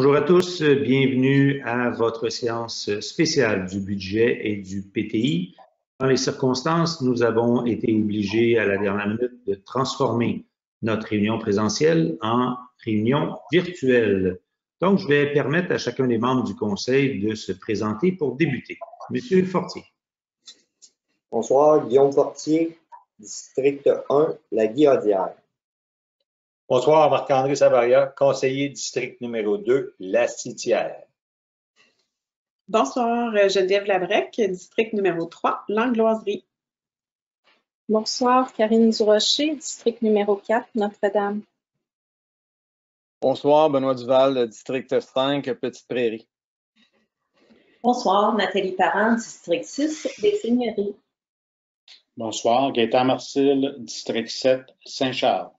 Bonjour à tous, bienvenue à votre séance spéciale du budget et du PTI. Dans les circonstances, nous avons été obligés à la dernière minute de transformer notre réunion présentielle en réunion virtuelle. Donc, je vais permettre à chacun des membres du conseil de se présenter pour débuter. Monsieur Fortier. Bonsoir, Guillaume Fortier, district 1, la Guillaudière. Bonsoir, Marc-André Savaria, conseiller district numéro 2, La Citière. Bonsoir, Geneviève Labrec, district numéro 3, Langloiserie. Bonsoir, Karine Durocher, district numéro 4, Notre-Dame. Bonsoir, Benoît Duval, district 5, Petite-Prairie. Bonsoir, Nathalie Parent, district 6, Les Seigneuries. Bonsoir, Gaëtan Marcil, district 7, Saint-Charles.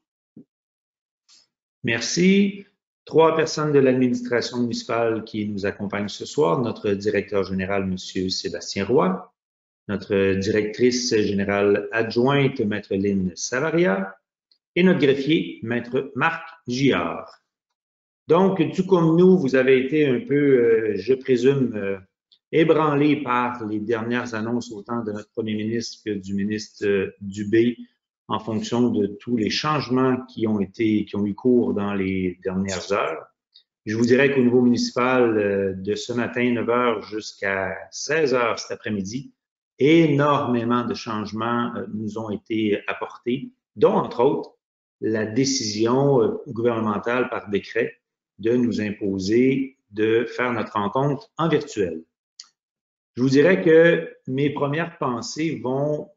Merci. 3 personnes de l'administration municipale qui nous accompagnent ce soir. Notre directeur général, M. Sébastien Roy. Notre directrice générale adjointe, Maître Lynne Savaria. Et notre greffier, Maître Marc Giard. Donc, tout comme nous, vous avez été un peu, je présume, ébranlé par les dernières annonces autant de notre premier ministre que du ministre Dubé en fonction de tous les changements qui ont eu cours dans les dernières heures. Je vous dirais qu'au niveau municipal, de ce matin, 9 h jusqu'à 16 h cet après-midi, énormément de changements nous ont été apportés, dont, entre autres, la décision gouvernementale par décret de nous imposer de faire notre rencontre en virtuel. Je vous dirais que mes premières pensées vont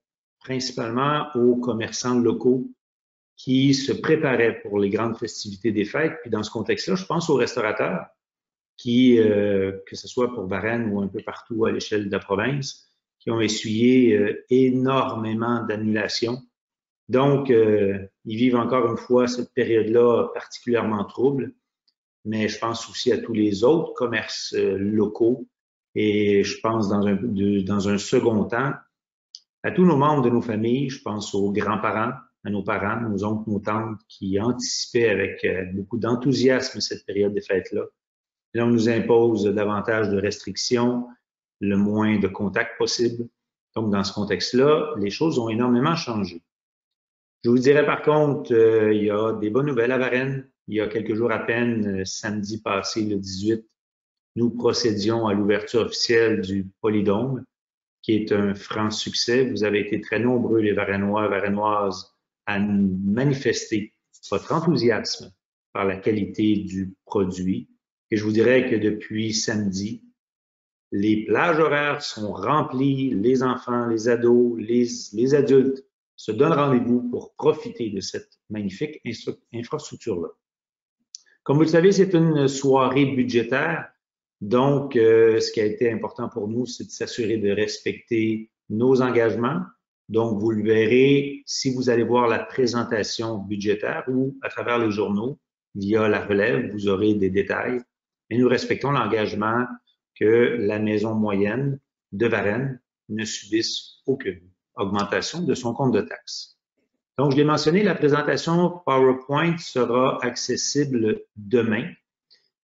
principalement aux commerçants locaux qui se préparaient pour les grandes festivités des fêtes. Puis dans ce contexte-là, je pense aux restaurateurs qui, que ce soit pour Varennes ou un peu partout à l'échelle de la province, qui ont essuyé énormément d'annulations. Donc, ils vivent encore une fois cette période-là particulièrement trouble, mais je pense aussi à tous les autres commerces locaux et je pense dans un second temps à tous nos membres de nos familles, je pense aux grands-parents, à nos parents, nos oncles, nos tantes qui anticipaient avec beaucoup d'enthousiasme cette période des fêtes-là. Là, on nous impose davantage de restrictions, le moins de contacts possible. Donc, dans ce contexte-là, les choses ont énormément changé. Je vous dirais par contre, il y a des bonnes nouvelles à Varennes. Il y a quelques jours à peine, samedi passé, le 18, nous procédions à l'ouverture officielle du Polydôme, qui est un franc succès. Vous avez été très nombreux, les Varennois, Varennoises, à manifester votre enthousiasme par la qualité du produit. Et je vous dirais que depuis samedi, les plages horaires sont remplies, les enfants, les ados, les adultes se donnent rendez-vous pour profiter de cette magnifique infrastructure-là. Comme vous le savez, c'est une soirée budgétaire. Donc, ce qui a été important pour nous, c'est de s'assurer de respecter nos engagements. Donc, vous le verrez si vous allez voir la présentation budgétaire ou à travers les journaux, via la relève, vous aurez des détails. Mais nous respectons l'engagement que la maison moyenne de Varennes ne subisse aucune augmentation de son compte de taxes. Donc, je l'ai mentionné, la présentation PowerPoint sera accessible demain.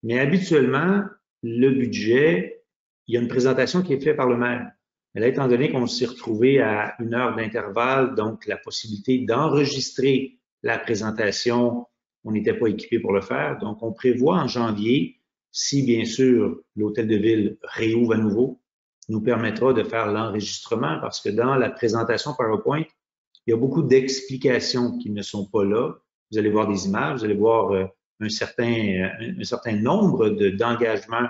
Mais habituellement, le budget, il y a une présentation qui est faite par le maire. Mais là, étant donné qu'on s'est retrouvé à 1 heure d'intervalle, donc la possibilité d'enregistrer la présentation, on n'était pas équipé pour le faire. Donc, on prévoit en janvier, si bien sûr l'hôtel de ville réouvre à nouveau, nous permettra de faire l'enregistrement parce que dans la présentation PowerPoint, il y a beaucoup d'explications qui ne sont pas là. Vous allez voir des images, vous allez voir un certain nombre d'engagements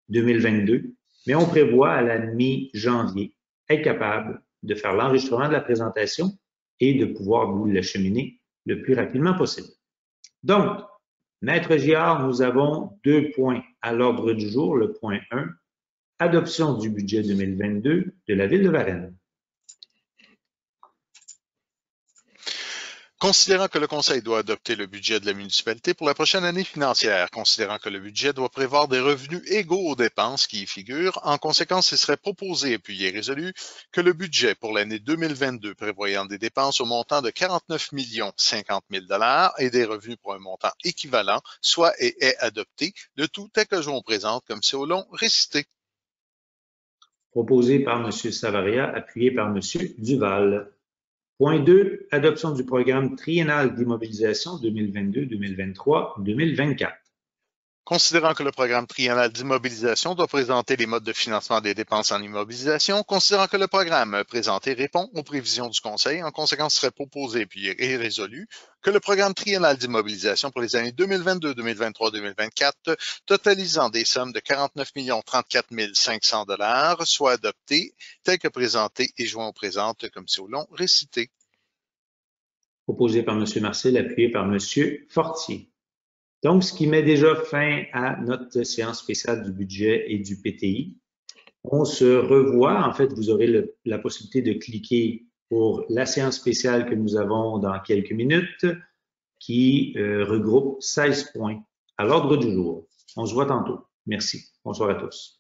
2022, mais on prévoit à la mi-janvier être capable de faire l'enregistrement de la présentation et de pouvoir vous l'acheminer le plus rapidement possible. Donc, Maître Giard, nous avons 2 points à l'ordre du jour. Le point 1, adoption du budget 2022 de la Ville de Varennes. Considérant que le Conseil doit adopter le budget de la municipalité pour la prochaine année financière, considérant que le budget doit prévoir des revenus égaux aux dépenses qui y figurent, en conséquence, il serait proposé, puis est résolu, que le budget pour l'année 2022 prévoyant des dépenses au montant de 49 050 000 $ et des revenus pour un montant équivalent soit et est adopté, le tout tel que je vous présente comme c'est au long récité. Proposé par M. Savaria, appuyé par M. Duval. Point 2, adoption du programme triennal d'immobilisation 2022-2023-2024. Considérant que le programme triennal d'immobilisation doit présenter les modes de financement des dépenses en immobilisation, considérant que le programme présenté répond aux prévisions du Conseil, en conséquence serait proposé puis est résolu que le programme triennal d'immobilisation pour les années 2022, 2023, 2024, totalisant des sommes de 49 034 500 $ soit adopté tel que présenté et joint au présent comme c'est au long récité. Proposé par M. Marcel, appuyé par M. Fortier. Donc, ce qui met déjà fin à notre séance spéciale du budget et du PTI. On se revoit. En fait, vous aurez la possibilité de cliquer pour la séance spéciale que nous avons dans quelques minutes, qui regroupe 16 points à l'ordre du jour. On se voit tantôt. Merci. Bonsoir à tous.